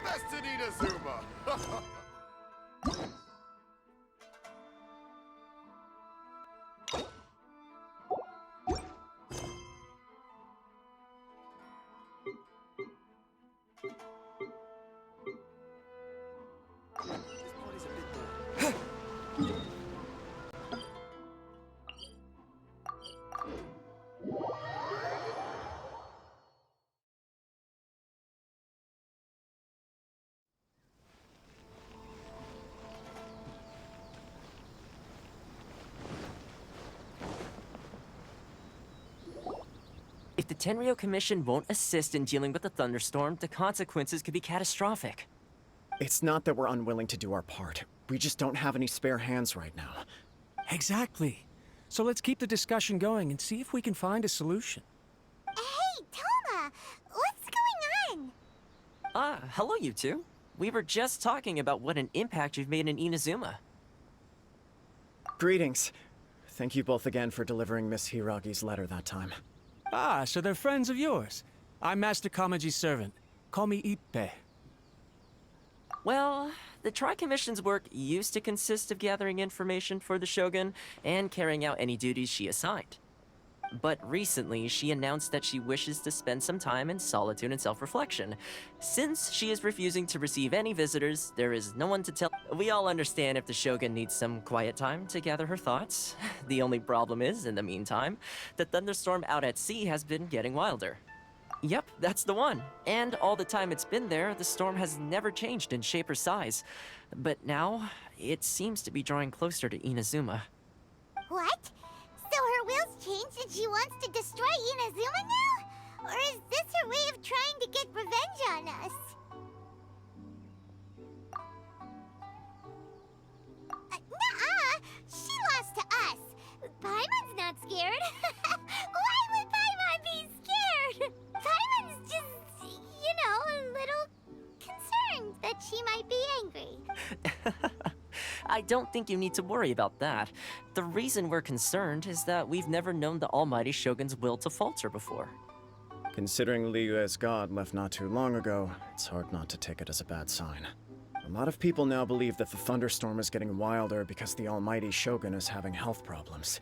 best in Inazuma! If the Tenryo Commission won't assist in dealing with the thunderstorm, the consequences could be catastrophic. It's not that we're unwilling to do our part. We just don't have any spare hands right now. Exactly. So let's keep the discussion going and see if we can find a solution. Hey, Toma! What's going on? Hello you two. We were just talking about what an impact you've made in Inazuma. Greetings. Thank you both again for delivering Miss Hiragi's letter that time. Ah, so they're friends of yours. I'm Master Kamaji's servant. Call me Ippei. Well, the Tri-Commission's work used to consist of gathering information for the Shogun and carrying out any duties she assigned. But recently, she announced that she wishes to spend some time in solitude and self-reflection. Since she is refusing to receive any visitors, there is no one to tell. We all understand if the Shogun needs some quiet time to gather her thoughts. The only problem is, in the meantime, the thunderstorm out at sea has been getting wilder. Yep, that's the one. And all the time it's been there, the storm has never changed in shape or size. But now, it seems to be drawing closer to Inazuma. What? So her will's changed and she wants to destroy Inazuma now? Or is this her way of trying to get revenge on us? Nuh-uh! She lost to us! Paimon's not scared! Why would Paimon be scared? Paimon's just, a little concerned that she might be angry. I don't think you need to worry about that. The reason we're concerned is that we've never known the Almighty Shogun's will to falter before. Considering Liyue's god left not too long ago, it's hard not to take it as a bad sign. A lot of people now believe that the thunderstorm is getting wilder because the Almighty Shogun is having health problems.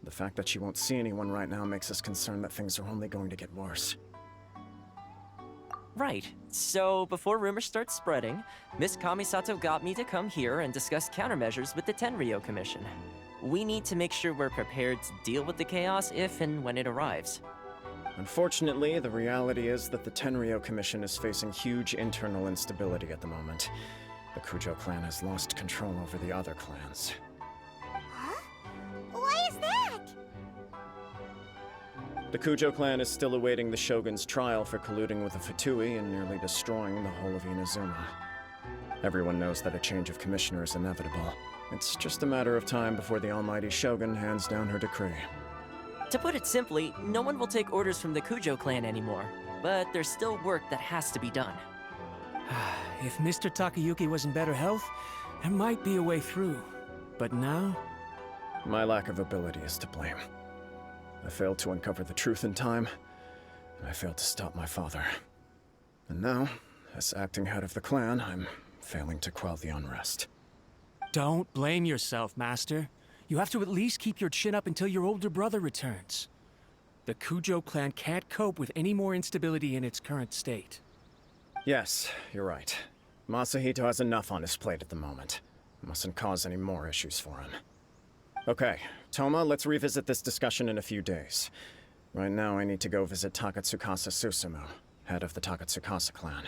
The fact that she won't see anyone right now makes us concerned that things are only going to get worse. Right. So, before rumors start spreading, Miss Kamisato got me to come here and discuss countermeasures with the Tenryo Commission. We need to make sure we're prepared to deal with the chaos if and when it arrives. Unfortunately, the reality is that the Tenryo Commission is facing huge internal instability at the moment. The Kujo clan has lost control over the other clans. Huh? Why is that? The Kujo clan is still awaiting the Shogun's trial for colluding with the Fatui and nearly destroying the whole of Inazuma. Everyone knows that a change of commissioner is inevitable. It's just a matter of time before the Almighty Shogun hands down her decree. To put it simply, no one will take orders from the Kujo clan anymore. But there's still work that has to be done. If Mr. Takayuki was in better health, there might be a way through. But now? My lack of ability is to blame. I failed to uncover the truth in time, and I failed to stop my father. And now, as acting head of the clan, I'm failing to quell the unrest. Don't blame yourself, Master. You have to at least keep your chin up until your older brother returns. The Kujo clan can't cope with any more instability in its current state. Yes, you're right. Masahito has enough on his plate at the moment. Mustn't cause any more issues for him. Okay, Toma, let's revisit this discussion in a few days. Right now, I need to go visit Takatsukasa Susumu, head of the Takatsukasa clan.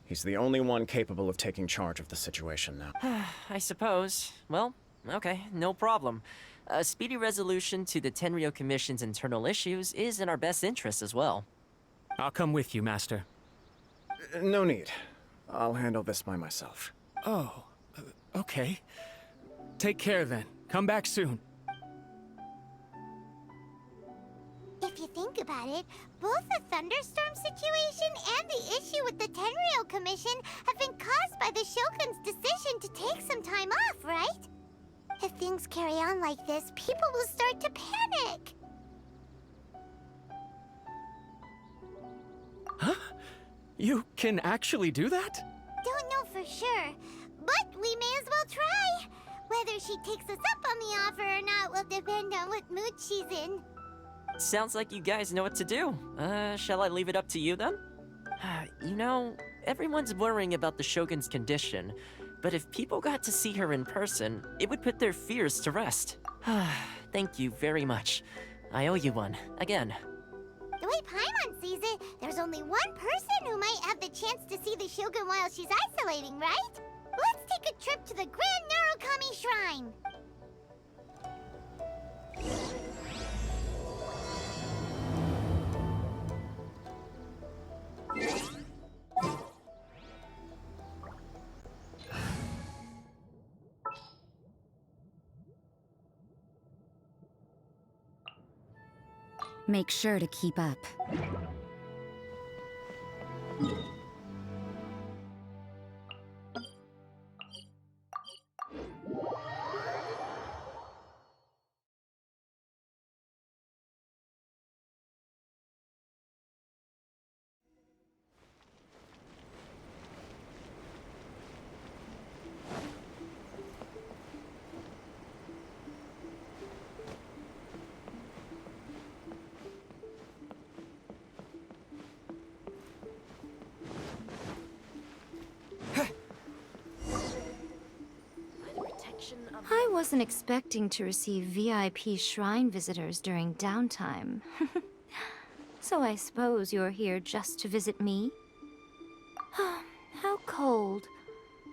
He's the only one capable of taking charge of the situation now. I suppose. Well, okay, no problem. A speedy resolution to the Tenryo Commission's internal issues is in our best interest as well. I'll come with you, Master. No need. I'll handle this by myself. Oh, okay. Take care then. Come back soon. If you think about it, both the thunderstorm situation and the issue with the Tenryo Commission have been caused by the Shogun's decision to take some time off, right? If things carry on like this, people will start to panic. Huh? You can actually do that? sure. But we may as well try. Whether she takes us up on the offer or not will depend on what mood she's in. Sounds like you guys know what to do. Shall I leave it up to you then? You know, everyone's worrying about the Shogun's condition, but if people got to see her in person, it would put their fears to rest. Thank you very much. I owe you one, again. The way Paimon sees it, there's only one person who might have the chance to see the Shogun while she's isolating, right? Let's take a trip to the Grand Narukami Shrine! Make sure to keep up. I wasn't expecting to receive VIP shrine visitors during downtime. So I suppose you're here just to visit me? How cold.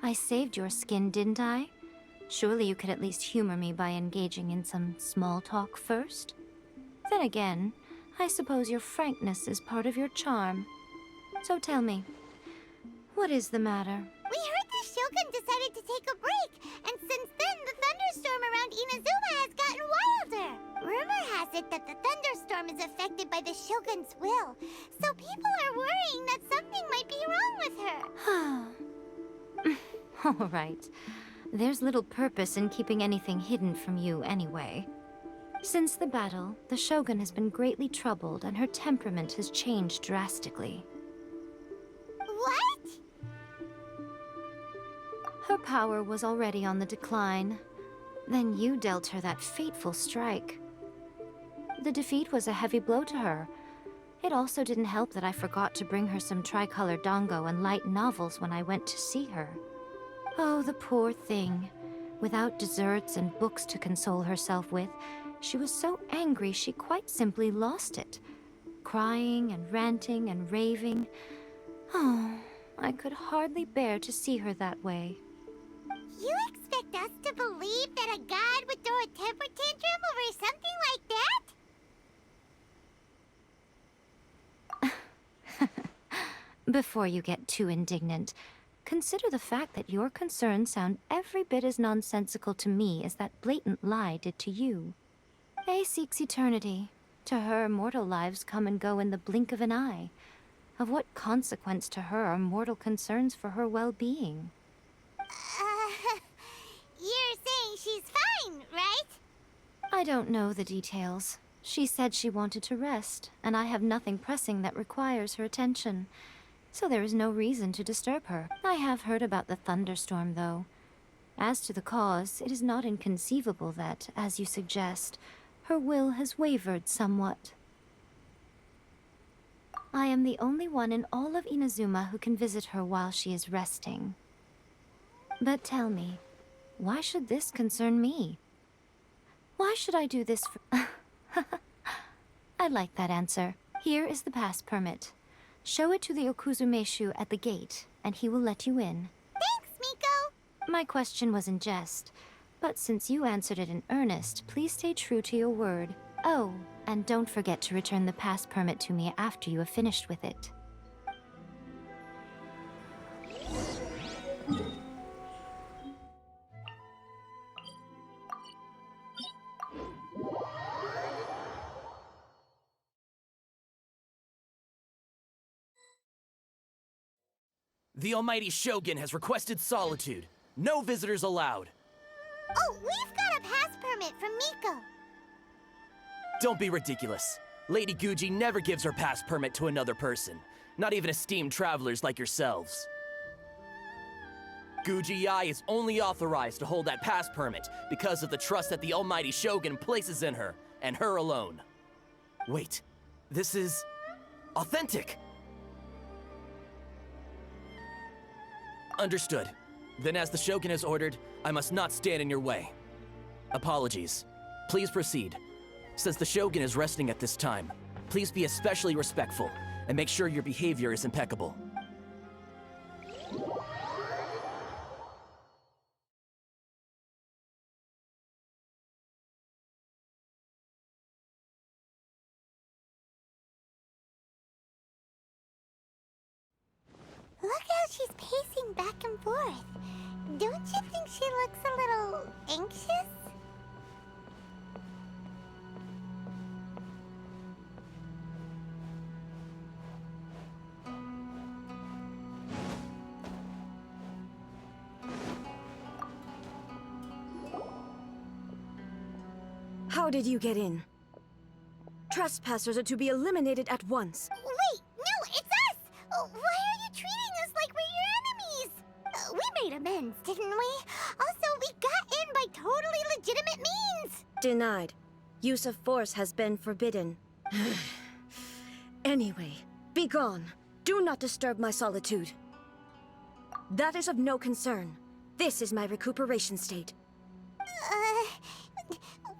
I saved your skin, didn't I? Surely you could at least humor me by engaging in some small talk first? Then again, I suppose your frankness is part of your charm. So tell me, what is the matter? We heard the Shogun decided to take a break, and since then the thunderstorm around Inazuma has gotten wilder. Rumor has it that the thunderstorm is affected by the Shogun's will, so people are worrying that something might be wrong with her. All right. There's little purpose in keeping anything hidden from you anyway. Since the battle, the Shogun has been greatly troubled and her temperament has changed drastically. What? Her power was already on the decline. Then you dealt her that fateful strike. The defeat was a heavy blow to her. It also didn't help that I forgot to bring her some tricolor dango and light novels when I went to see her. Oh, the poor thing. Without desserts and books to console herself with, she was so angry she quite simply lost it. Crying and ranting and raving. Oh, I could hardly bear to see her that way. You expect us to believe that a god would throw a temper tantrum over something like that? Before you get too indignant, consider the fact that your concerns sound every bit as nonsensical to me as that blatant lie did to you. Faye seeks eternity. To her, mortal lives come and go in the blink of an eye. Of what consequence to her are mortal concerns for her well-being? You're saying she's fine, right? I don't know the details. She said she wanted to rest, and I have nothing pressing that requires her attention. So there is no reason to disturb her. I have heard about the thunderstorm, though. As to the cause, it is not inconceivable that, as you suggest, her will has wavered somewhat. I am the only one in all of Inazuma who can visit her while she is resting. But tell me, why should this concern me? Why should I do this for... I like that answer. Here is the pass permit. Show it to the Okuzumeshu at the gate, and he will let you in. Thanks, Miko! My question was in jest, but since you answered it in earnest, please stay true to your word. Oh, and don't forget to return the pass permit to me after you have finished with it. The Almighty Shogun has requested solitude. No visitors allowed. Oh, we've got a pass permit from Miko. Don't be ridiculous. Lady Guji never gives her pass permit to another person. Not even esteemed travelers like yourselves. Guji is only authorized to hold that pass permit because of the trust that the Almighty Shogun places in her, and her alone. Wait, this is authentic. Understood. Then as the Shogun has ordered, I must not stand in your way. Apologies. Please proceed. Since the Shogun is resting at this time, please be especially respectful and make sure your behavior is impeccable. Look how she's pacing back and forth. Don't you think she looks a little anxious? How did you get in? Trespassers are to be eliminated at once. Wait, no, it's us! Why are you treating us like we're your enemies? We made amends, didn't we? Also, we got in by totally legitimate means! Denied. Use of force has been forbidden. Anyway, be gone. Do not disturb my solitude. That is of no concern. This is my recuperation state.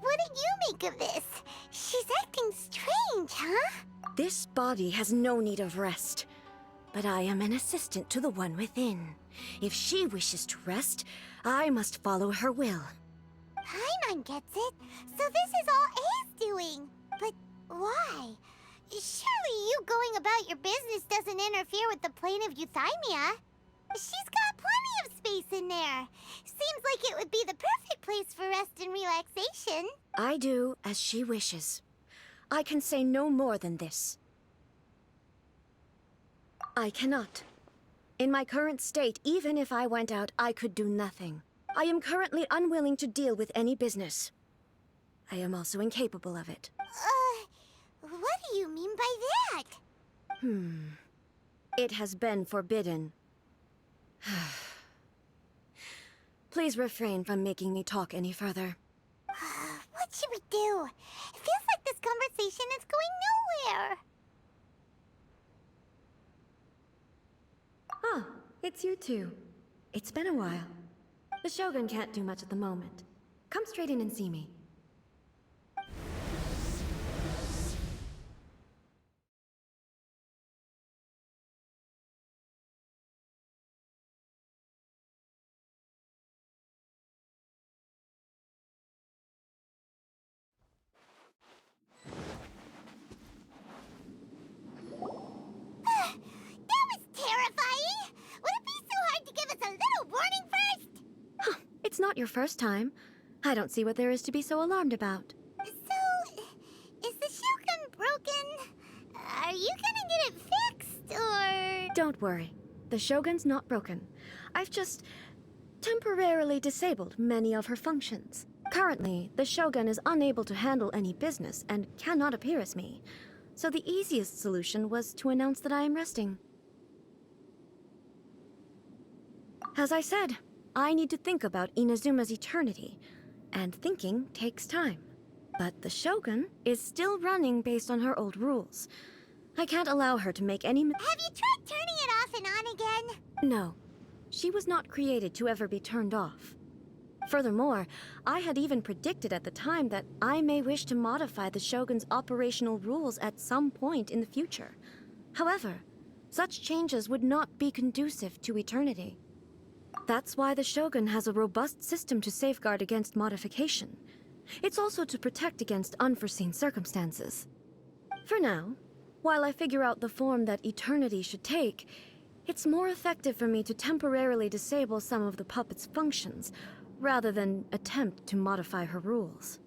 What do you make of this? She's acting strange, huh? This body has no need of rest. But I am an assistant to the one within. If she wishes to rest, I must follow her will. Paimon gets it. So this is all A's doing. But why? Surely you going about your business doesn't interfere with the plane of euthymia. She's got plenty of space in there. Seems like it would be the perfect place for rest and relaxation. I do as she wishes. I can say no more than this. I cannot. In my current state, even if I went out, I could do nothing. I am currently unwilling to deal with any business. I am also incapable of it. What do you mean by that? It has been forbidden. Please refrain from making me talk any further. What should we do? It feels like this conversation is going nowhere. Ah, it's you two. It's been a while. The Shogun can't do much at the moment. Come straight in and see me. That was terrifying! Would it be so hard to give us a little warning first? It's not your first time. I don't see what there is to be so alarmed about. So, is the Shogun broken? Are you gonna get it fixed, or...? Don't worry. The Shogun's not broken. I've just temporarily disabled many of her functions. Currently, the Shogun is unable to handle any business and cannot appear as me. So the easiest solution was to announce that I am resting. As I said, I need to think about Inazuma's eternity, and thinking takes time. But the Shogun is still running based on her old rules. I can't allow her to make any Have you tried turning it off and on again? No. She was not created to ever be turned off. Furthermore, I had even predicted at the time that I may wish to modify the Shogun's operational rules at some point in the future. However, such changes would not be conducive to eternity. That's why the Shogun has a robust system to safeguard against modification. It's also to protect against unforeseen circumstances. For now, while I figure out the form that eternity should take, it's more effective for me to temporarily disable some of the puppet's functions, rather than attempt to modify her rules.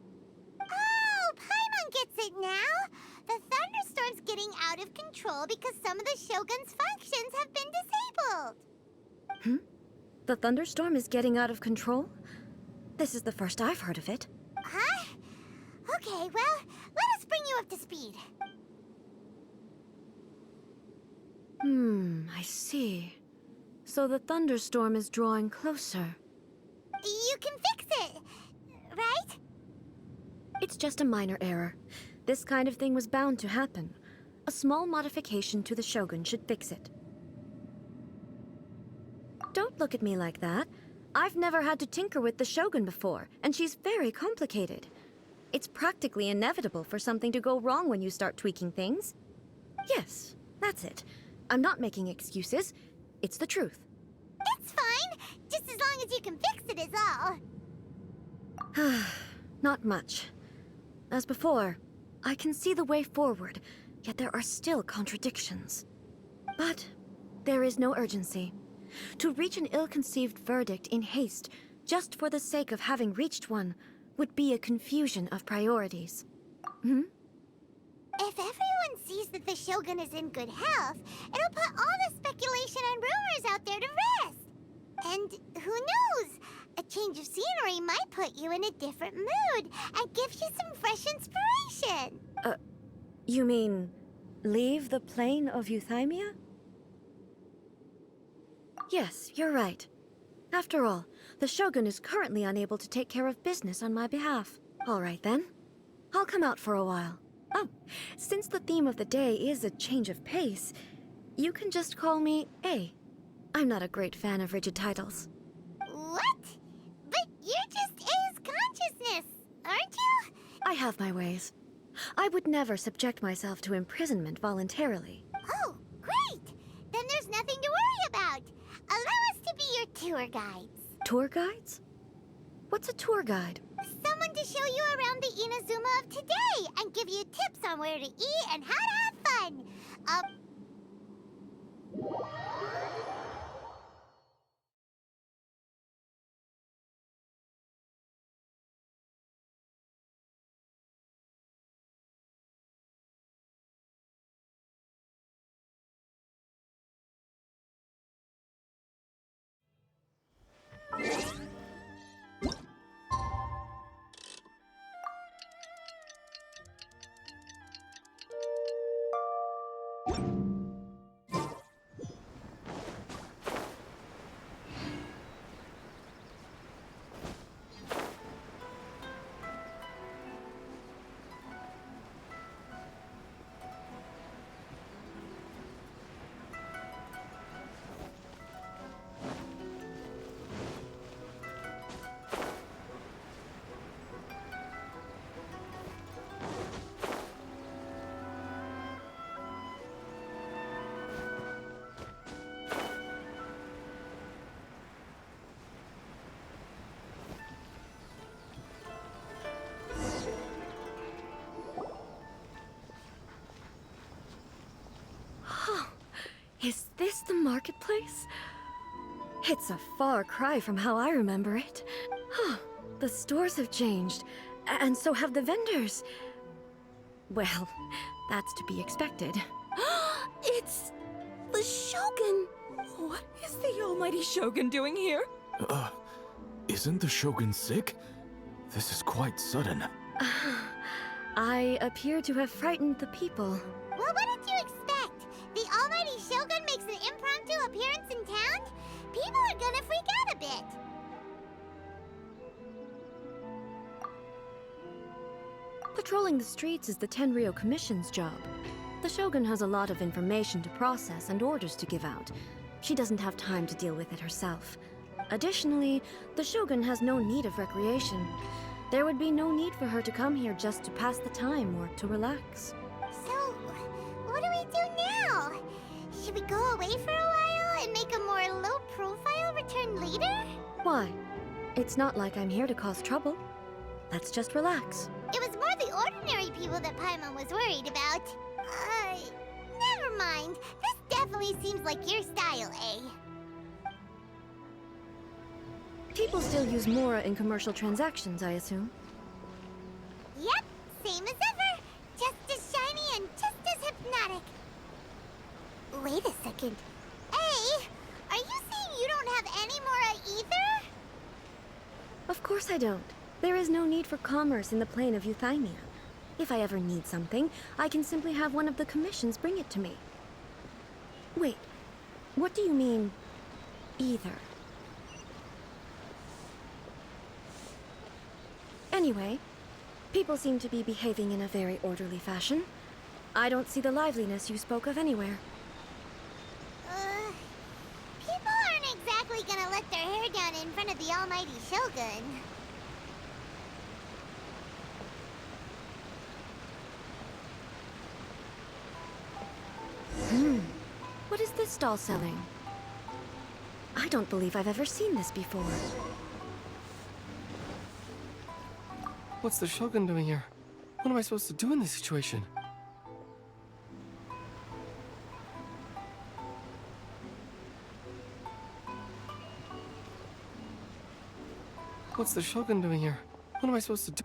Oh, Paimon gets it now! The thunderstorm's getting out of control because some of the Shogun's functions have been disabled. The thunderstorm is getting out of control? This is the first I've heard of it. Huh? Okay, well, let us bring you up to speed. I see. So the thunderstorm is drawing closer. You can fix it, right? It's just a minor error. This kind of thing was bound to happen. A small modification to the Shogun should fix it. Don't look at me like that. I've never had to tinker with the Shogun before, and she's very complicated. It's practically inevitable for something to go wrong when you start tweaking things. Yes, that's it. I'm not making excuses. It's the truth. It's fine, just as long as you can fix it is all. Not much. As before, I can see the way forward, yet there are still contradictions. But there is no urgency. To reach an ill-conceived verdict in haste, just for the sake of having reached one, would be a confusion of priorities. If everyone sees that the Shogun is in good health, it'll put all the speculation and rumors out there to rest. And who knows? A change of scenery might put you in a different mood and give you some fresh inspiration. You mean, leave the plane of Euthymia? Yes, you're right. After all, the Shogun is currently unable to take care of business on my behalf. All right then. I'll come out for a while. Oh, since the theme of the day is a change of pace, you can just call me A. I'm not a great fan of rigid titles. What? But you're just A's consciousness, aren't you? I have my ways. I would never subject myself to imprisonment voluntarily. Oh, great! Then there's nothing to worry about. Allow us to be your tour guides. Tour guides? What's a tour guide? Someone to show you around the Inazuma of today and give you tips on where to eat and how to have fun. Is this the marketplace? It's a far cry from how I remember it. The stores have changed, and so have the vendors. Well, that's to be expected. It's the Shogun! What is the almighty Shogun doing here? Isn't the Shogun sick? This is quite sudden. I appear to have frightened the people. Well, what did you expect? The almighty Shogun makes an impromptu appearance in town? People are gonna freak out a bit. Patrolling the streets is the Tenryou Commission's job. The Shogun has a lot of information to process and orders to give out. She doesn't have time to deal with it herself. Additionally, the Shogun has no need of recreation. There would be no need for her to come here just to pass the time or to relax. So, what do we do now? Should we go away for a while and make a more low-profile return later? Why? It's not like I'm here to cause trouble. Let's just relax. It was more the ordinary people that Paimon was worried about. Never mind. This definitely seems like your style, eh? People still use Mora in commercial transactions, I assume. Yep, same as ever. Just as shiny and just as hypnotic. Wait a second. Hey, are you saying you don't have any Mora either? Of course I don't. There is no need for commerce in the plane of Euthymia. If I ever need something, I can simply have one of the commissions bring it to me. Wait, what do you mean, either. Anyway, people seem to be behaving in a very orderly fashion. I don't see the liveliness you spoke of anywhere. People aren't exactly gonna let their hair down in front of the almighty Shogun. What is this stall selling? I don't believe I've ever seen this before. What's the Shogun doing here? What am I supposed to do in this situation? What's the Shogun doing here? What am I supposed to do?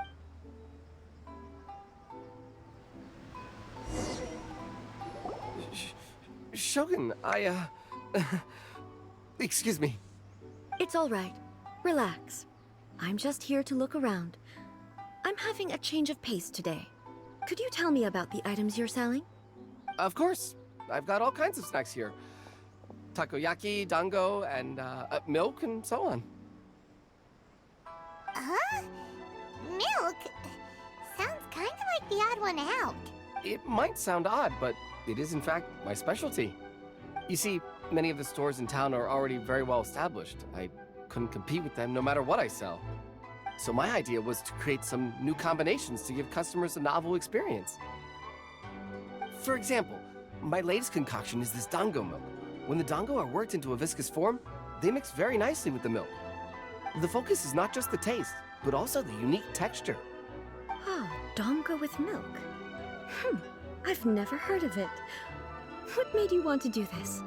Shogun, excuse me. It's all right. Relax. I'm just here to look around. I'm having a change of pace today. Could you tell me about the items you're selling? Of course. I've got all kinds of snacks here. Takoyaki, dango, and milk, and so on. Huh? Milk? Sounds kind of like the odd one out. It might sound odd, but it is in fact my specialty. You see, many of the stores in town are already very well established. I couldn't compete with them no matter what I sell. So my idea was to create some new combinations to give customers a novel experience. For example, my latest concoction is this dango milk. When the dango are worked into a viscous form, they mix very nicely with the milk. The focus is not just the taste, but also the unique texture. Ah, dango with milk. I've never heard of it. What made you want to do this?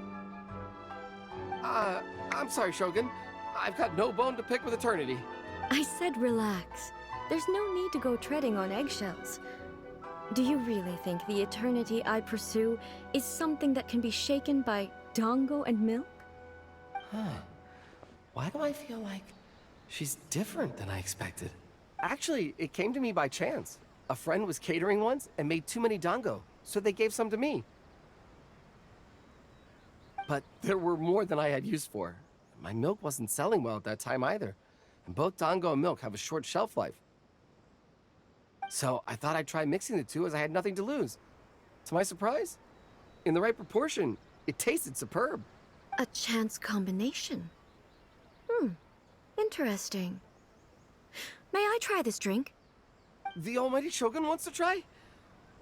I'm sorry, Shogun. I've got no bone to pick with eternity. I said relax. There's no need to go treading on eggshells. Do you really think the eternity I pursue is something that can be shaken by dango and milk? Huh. Why do I feel like she's different than I expected? Actually, it came to me by chance. A friend was catering once and made too many dango, so they gave some to me. But there were more than I had use for. My milk wasn't selling well at that time either, and both dango and milk have a short shelf life. So I thought I'd try mixing the two as I had nothing to lose. To my surprise, in the right proportion, it tasted superb. A chance combination. Interesting. May I try this drink? The almighty Shogun wants to try?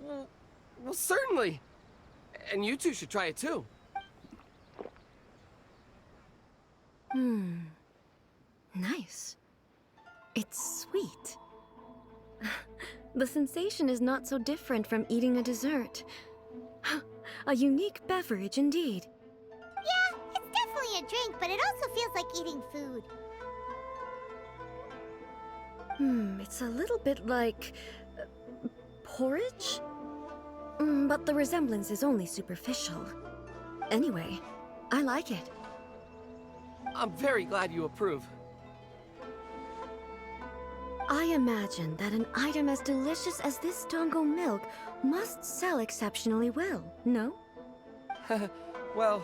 Well, certainly. And you two should try it too. Nice. It's sweet. The sensation is not so different from eating a dessert. A unique beverage indeed. Yeah, it's definitely a drink, but it also feels like eating food. It's a little bit like porridge? But the resemblance is only superficial. Anyway, I like it. I'm very glad you approve. I imagine that an item as delicious as this dango milk must sell exceptionally well, no? Well,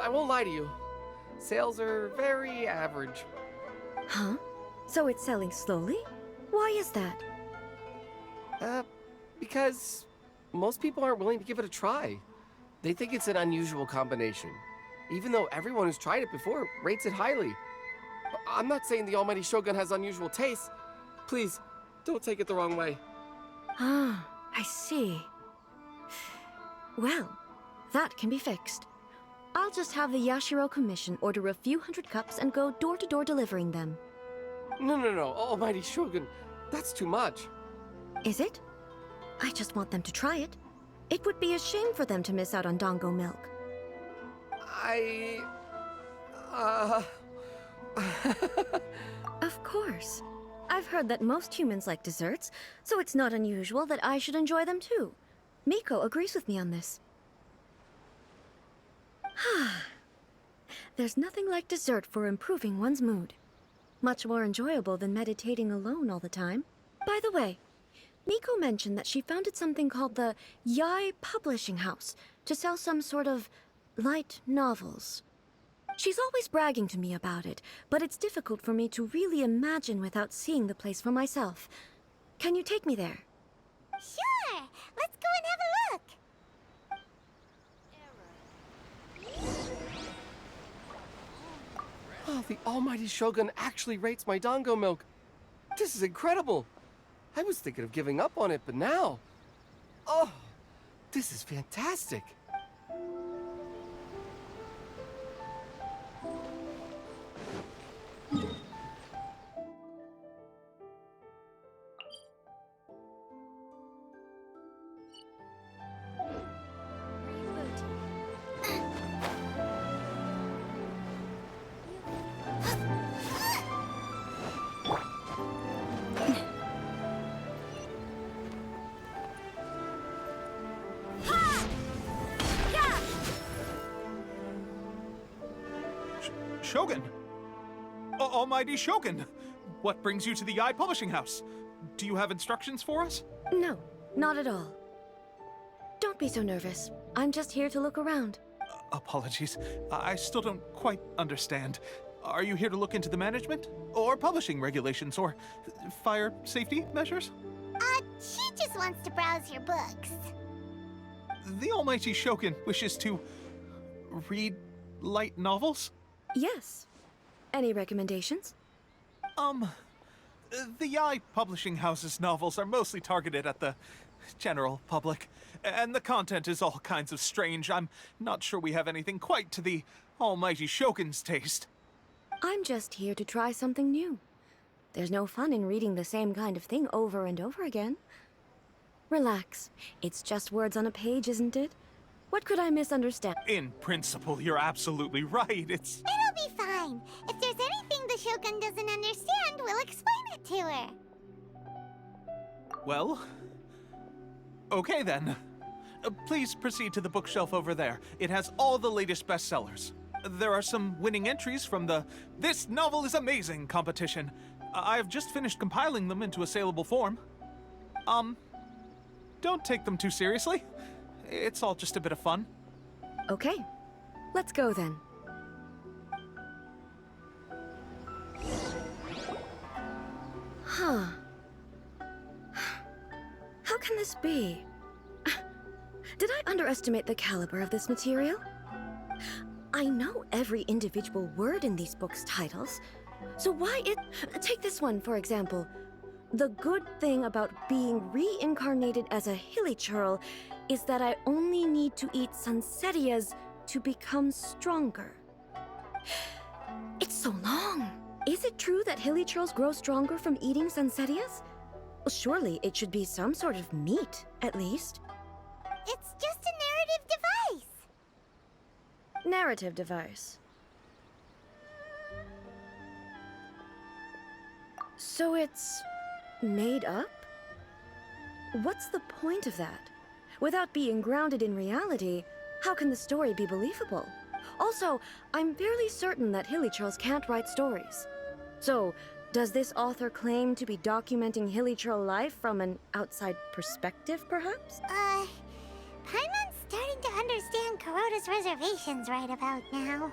I won't lie to you. Sales are very average. Huh? So it's selling slowly? Why is that? Because most people aren't willing to give it a try. They think it's an unusual combination, even though everyone who's tried it before rates it highly. I'm not saying the almighty Shogun has unusual tastes. Please, don't take it the wrong way. Ah, I see. Well, that can be fixed. I'll just have the Yashiro Commission order a few hundred cups and go door-to-door delivering them. No, almighty Shogun. That's too much. Is it? I just want them to try it. It would be a shame for them to miss out on dango milk. Of course. I've heard that most humans like desserts, so it's not unusual that I should enjoy them too. Miko agrees with me on this. There's nothing like dessert for improving one's mood. Much more enjoyable than meditating alone all the time. By the way, Miko mentioned that she founded something called the Yai Publishing House to sell some sort of light novels. She's always bragging to me about it, but it's difficult for me to really imagine without seeing the place for myself. Can you take me there? Sure! Let's go and have a look! Oh, the almighty Shogun actually rates my dango milk. This is incredible. I was thinking of giving up on it, but now... Oh, this is fantastic. Shogun! Almighty Shogun! What brings you to the Yae Publishing House? Do you have instructions for us? No, not at all. Don't be so nervous. I'm just here to look around. Apologies. I still don't quite understand. Are you here to look into the management? Or publishing regulations? Or fire safety measures? She just wants to browse your books. The Almighty Shogun wishes to... read light novels? Yes. Any recommendations? The Yae Publishing House's novels are mostly targeted at the general public, and the content is all kinds of strange. I'm not sure we have anything quite to the Almighty Shogun's taste. I'm just here to try something new. There's no fun in reading the same kind of thing over and over again. Relax. It's just words on a page, isn't it? What could I misunderstand? In principle, you're absolutely right. It's... It'll be fine. If there's anything the Shogun doesn't understand, we'll explain it to her. Well... okay then. Please proceed to the bookshelf over there. It has all the latest bestsellers. There are some winning entries from the This Novel is Amazing competition. I've just finished compiling them into a saleable form. Don't take them too seriously. It's all just a bit of fun. Okay. Let's go then. Huh. How can this be? Did I underestimate the caliber of this material? I know every individual word in these books' titles, so why it... Take this one, for example. The good thing about being reincarnated as a hilichurl is that I only need to eat Sansetias to become stronger. It's so long. Is it true that hilichurls grow stronger from eating Sansetias? Well, surely it should be some sort of meat, at least. It's just a narrative device. Narrative device. So it's... made up? What's the point of that? Without being grounded in reality, how can the story be believable? Also, I'm fairly certain that hilichurls can't write stories. So, does this author claim to be documenting hilichurl life from an outside perspective, perhaps? Paimon's starting to understand Kuroda's reservations right about now.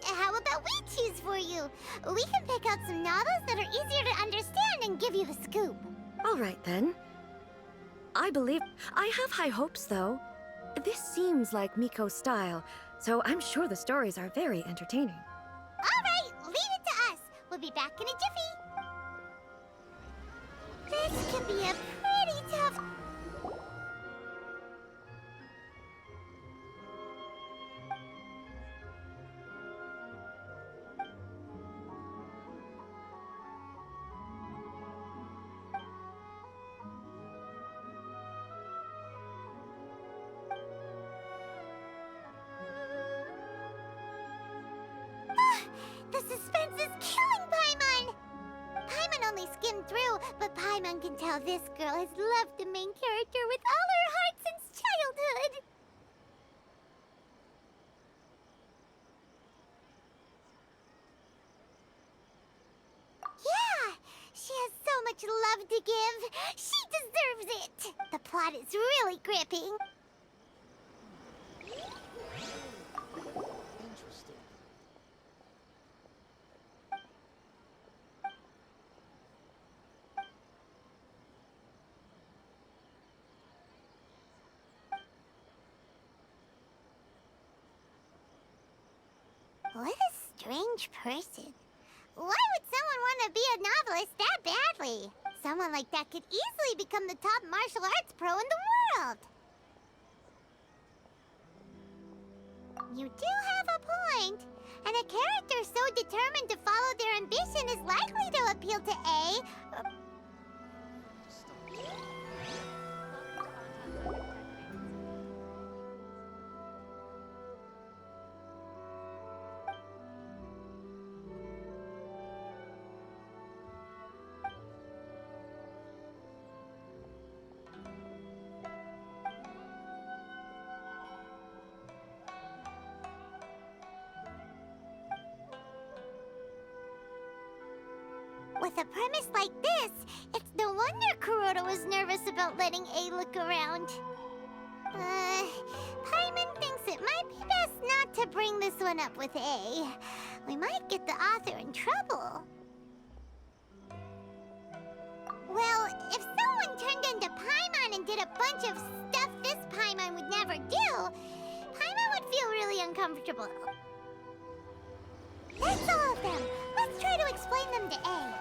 How about we choose for you? We can pick out some novels that are easier to understand and give you the scoop. All right, then. I have high hopes, though. This seems like Miko's style, so I'm sure the stories are very entertaining. All right, leave it to us. We'll be back in a jiffy. This could be a pretty tough... The suspense is killing Paimon! Paimon only skimmed through, but Paimon can tell this girl has loved the main character with all her heart since childhood. Yeah, she has so much love to give. She deserves it. The plot is really gripping. What a strange person. Why would someone want to be a novelist that badly? Someone like that could easily become the top martial arts pro in the world. You do have a point. And a character so determined to follow their ambition is likely to appeal to A. With a premise like this, it's no wonder Kuroda was nervous about letting A look around. Paimon thinks it might be best not to bring this one up with A. We might get the author in trouble. Well, if someone turned into Paimon and did a bunch of stuff this Paimon would never do, Paimon would feel really uncomfortable. That's all of them. Let's try to explain them to A.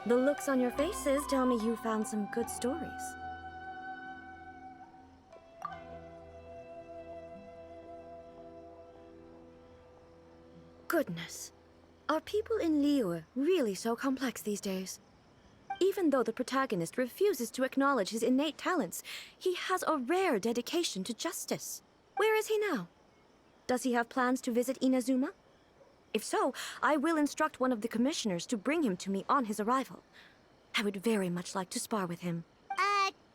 The looks on your faces tell me you found some good stories. Goodness. Are people in Liyue really so complex these days? Even though the protagonist refuses to acknowledge his innate talents, he has a rare dedication to justice. Where is he now? Does he have plans to visit Inazuma? If so, I will instruct one of the commissioners to bring him to me on his arrival. I would very much like to spar with him.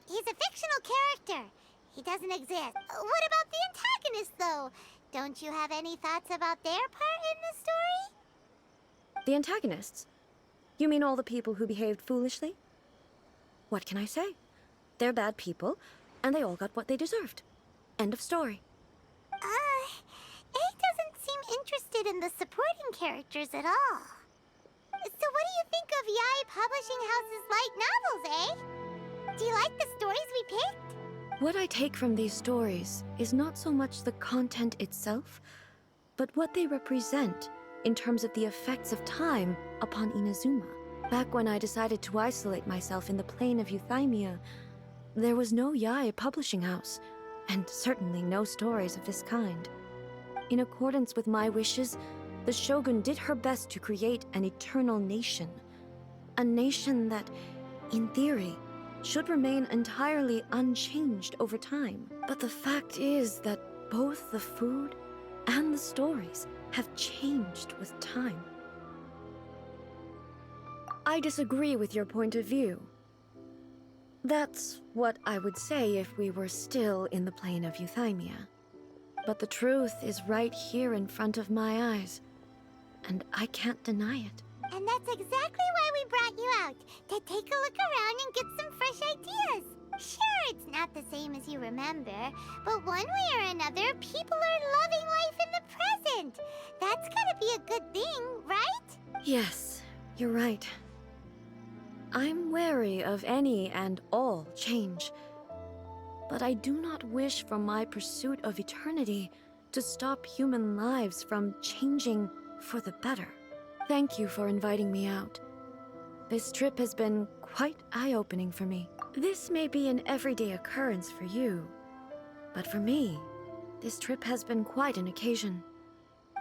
He's a fictional character. He doesn't exist. What about the antagonist, though? Don't you have any thoughts about their part in the story? The antagonists? You mean all the people who behaved foolishly? What can I say? They're bad people, and they all got what they deserved. End of story. A doesn't seem interested in the supporting characters at all. So what do you think of Yae Publishing House's light novels, eh? Do you like the stories we picked? What I take from these stories is not so much the content itself, but what they represent in terms of the effects of time upon Inazuma. Back when I decided to isolate myself in the plane of Euthymia, there was no Yae Publishing House, and certainly no stories of this kind. In accordance with my wishes, the Shogun did her best to create an eternal nation. A nation that, in theory, should remain entirely unchanged over time. But the fact is that both the food and the stories have changed with time. I disagree with your point of view. That's what I would say if we were still in the plane of Euthymia. But the truth is right here in front of my eyes, and I can't deny it. And that's exactly why we brought you out, to take a look around and get some fresh ideas. Sure, it's not the same as you remember, but one way or another, people are loving life in the present. That's gotta be a good thing, right? Yes, you're right. I'm wary of any and all change, but I do not wish for my pursuit of eternity to stop human lives from changing for the better. Thank you for inviting me out. This trip has been quite eye-opening for me. This may be an everyday occurrence for you, but for me, this trip has been quite an occasion.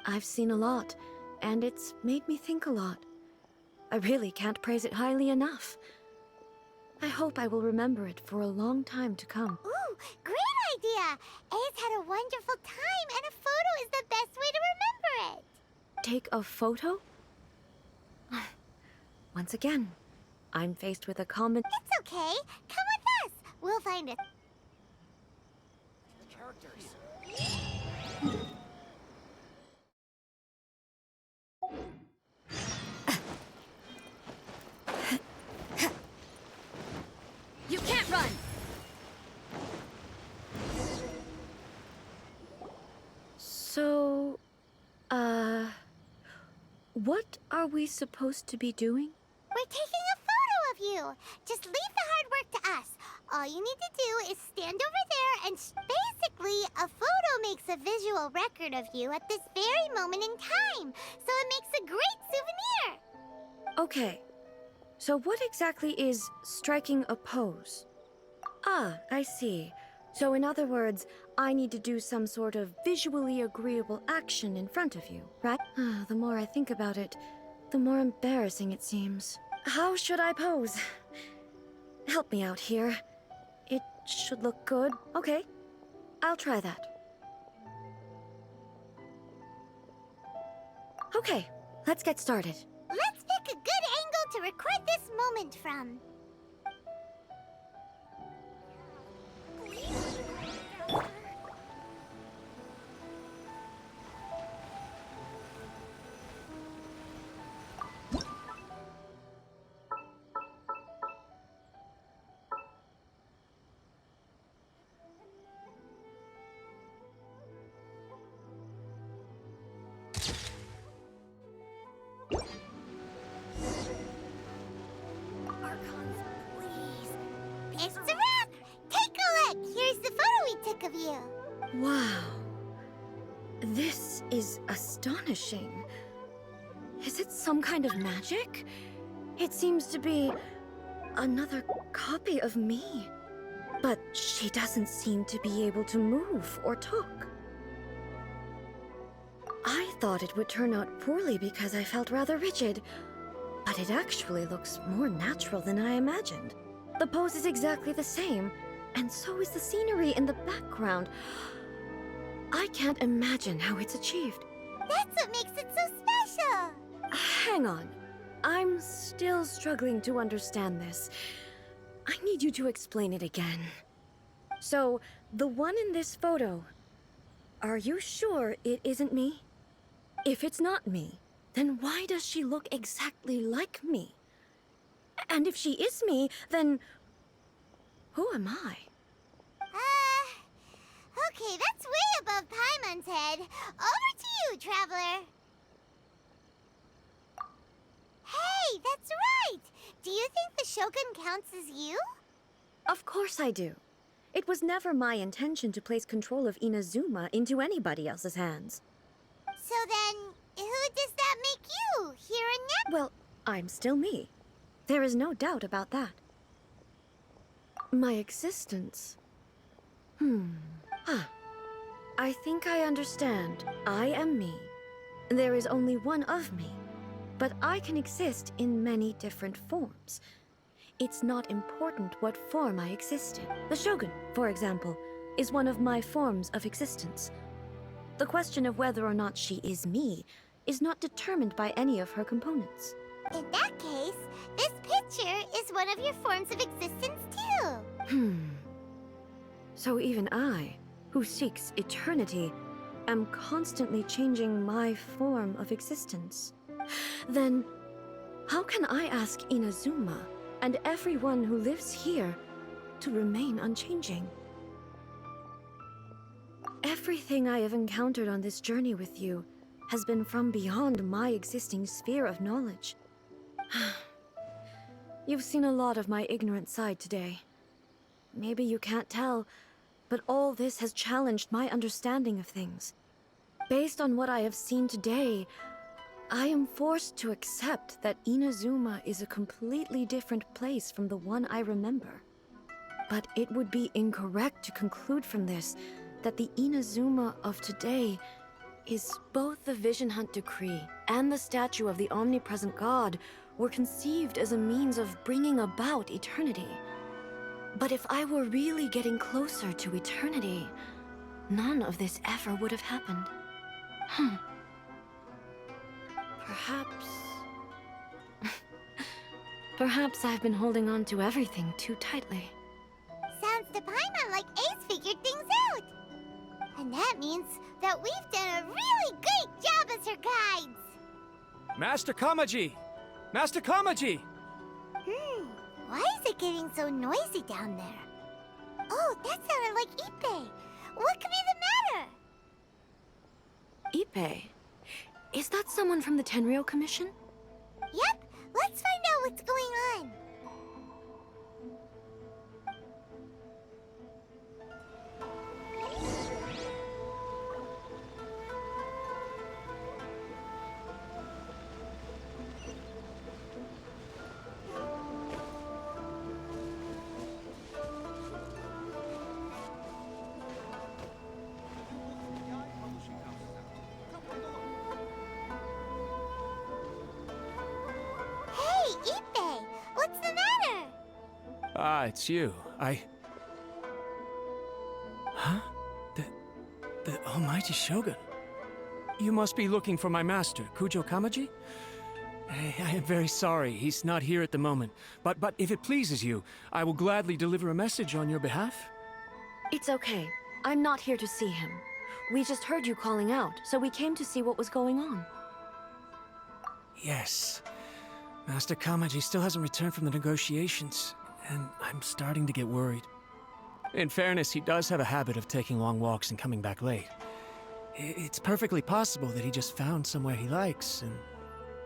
I've seen a lot, and it's made me think a lot. I really can't praise it highly enough. I hope I will remember it for a long time to come. Ooh, great idea! A's had a wonderful time, and a photo is the best way to remember it. Take a photo? Once again, I'm faced with a common... It's okay. Come with us. We'll find it. You can't run! So, what are we supposed to be doing? We're taking a photo of you. Just leave the hard work to us. All you need to do is stand over there and basically, a photo makes a visual record of you at this very moment in time, so it makes a great souvenir. Okay. So what exactly is striking a pose? Ah, I see. So in other words, I need to do some sort of visually agreeable action in front of you, right? The more I think about it, the more embarrassing it seems. How should I pose? Help me out here. It should look good. Okay, I'll try that. Okay, let's get started. Let's pick a good angle to record this moment from. Archons, please. It's a wrap! Take a look! Here's the photo we took of you. Wow. This is astonishing. Is it some kind of magic? It seems to be another copy of me. But she doesn't seem to be able to move or talk. I thought it would turn out poorly because I felt rather rigid, but it actually looks more natural than I imagined. The pose is exactly the same, and so is the scenery in the background. I can't imagine how it's achieved. That's what makes it so special. Hang on. I'm still struggling to understand this. I need you to explain it again. So, the one in this photo, are you sure it isn't me? If it's not me, then why does she look exactly like me? And if she is me, then who am I? Okay, that's way above Paimon's head. Over to you, Traveler. Hey, that's right! Do you think the Shogun counts as you? Of course I do. It was never my intention to place control of Inazuma into anybody else's hands. So then, who does that make you, here and now? Well, I'm still me. There is no doubt about that. My existence. I think I understand. I am me. There is only one of me. But I can exist in many different forms. It's not important what form I exist in. The Shogun, for example, is one of my forms of existence. The question of whether or not she is me is not determined by any of her components. In that case, this picture is one of your forms of existence too. So even I, who seeks eternity, am constantly changing my form of existence. Then, how can I ask Inazuma and everyone who lives here to remain unchanging? Everything I have encountered on this journey with you has been from beyond my existing sphere of knowledge. You've seen a lot of my ignorant side today. Maybe you can't tell, but all this has challenged my understanding of things. Based on what I have seen today, I am forced to accept that Inazuma is a completely different place from the one I remember. But it would be incorrect to conclude from this that the Inazuma of today is both the Vision Hunt Decree and the statue of the omnipresent god were conceived as a means of bringing about eternity. But if I were really getting closer to eternity, none of this ever would have happened. Perhaps I've been holding on to everything too tightly. Sounds to Paimon like Ace figured things out. And that means that we've done a really great job as her guides. Master Kamaji! Master Kamaji! Why is it getting so noisy down there? Oh, that sounded like Ippei. What could be the matter? Ippei? Is that someone from the Tenryou Commission? Yep, let's find out what's going on. Ah, it's you. Huh? The Almighty Shogun. You must be looking for my master, Kujo Kamaji? I am very sorry, he's not here at the moment. But if it pleases you, I will gladly deliver a message on your behalf. It's okay. I'm not here to see him. We just heard you calling out, so we came to see what was going on. Yes. Master Kamaji still hasn't returned from the negotiations, and I'm starting to get worried. In fairness, he does have a habit of taking long walks and coming back late. It's perfectly possible that he just found somewhere he likes and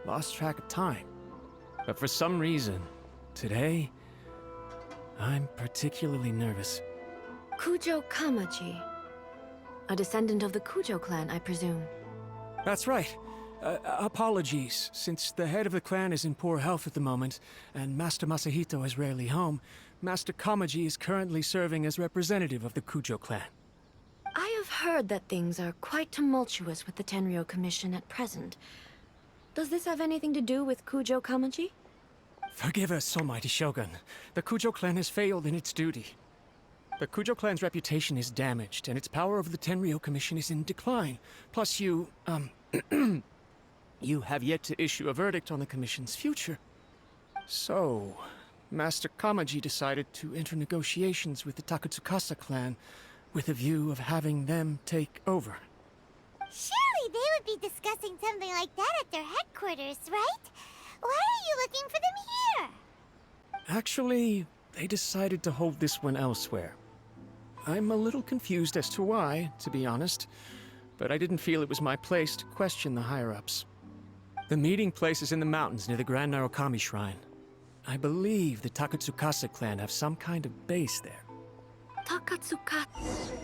lost track of time. But for some reason, today, I'm particularly nervous. Kujo Kamaji. A descendant of the Kujo clan, I presume. That's right. Apologies, since the head of the clan is in poor health at the moment, and Master Masahito is rarely home, Master Kamaji is currently serving as representative of the Kujo clan. I have heard that things are quite tumultuous with the Tenryou Commission at present. Does this have anything to do with Kujo Kamaji? Forgive us, Almighty Shogun. The Kujo clan has failed in its duty. The Kujo clan's reputation is damaged, and its power over the Tenryou Commission is in decline. Plus you have yet to issue a verdict on the Commission's future. So, Master Kamaji decided to enter negotiations with the Takatsukasa clan with a view of having them take over. Surely they would be discussing something like that at their headquarters, right? Why are you looking for them here? Actually, they decided to hold this one elsewhere. I'm a little confused as to why, to be honest, but I didn't feel it was my place to question the higher-ups. The meeting place is in the mountains near the Grand Narukami Shrine. I believe the Takatsukasa clan have some kind of base there. Takatsukasa.